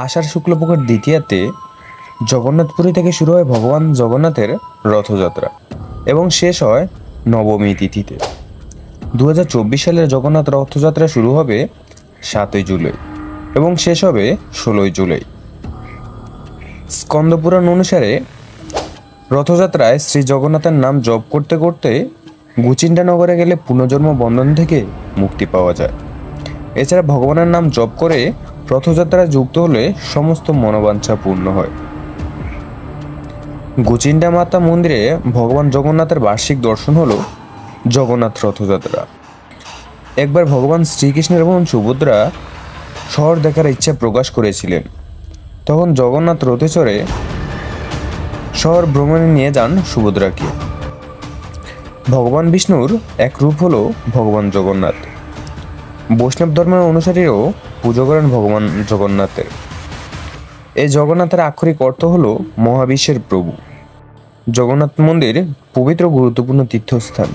আষাঢ় শুক্লপক্ষের দ্বিতীয়াতে জগন্নাথপুরী থেকে শুরু হয় ভগবান জগন্নাথের রথযাত্রা এবং শেষ হয় নবমী তিথিতে। 2024 সালের জগন্নাথ রথযাত্রা শুরু হবে 7ই জুলাই এবং শেষ হবে 16ই জুলাই। স্কন্দপুরাণ অনুসারে রথযাত্রায় শ্রী জগন্নাথের নাম জপ করতে করতে গুচিন্ডা নগরে গেলে পুনর্জন্ম বন্ধন থেকে মুক্তি পাওয়া যায়। এছাড়া ভগবানের নাম জপ করে রথযাত্রায় যুক্ত হলে সমস্ত মনোবাঞ্ছা পূর্ণ হয়। গুচিন্ডা মাতা মন্দিরে ভগবান জগন্নাথের বার্ষিক দর্শন হলো জগন্নাথ রথযাত্রা। একবার ভগবান শ্রীকৃষ্ণের বোন সুভদ্রা শহর দেখার ইচ্ছা প্রকাশ করেছিলেন। তখন জগন্নাথ রথে চড়ে শহর ভ্রমণে নিয়ে যান সুভদ্রাকে। ভগবান বিষ্ণুর এক রূপ হলো ভগবান জগন্নাথ। বৈষ্ণব ধর্মের অনুসারীরাও পুজো করেন ভগবান জগন্নাথের। এই জগন্নাথের আক্ষরিক অর্থ হলো মহাবিশ্বের প্রভু। জগন্নাথ মন্দির পবিত্র গুরুত্বপূর্ণ তীর্থস্থান।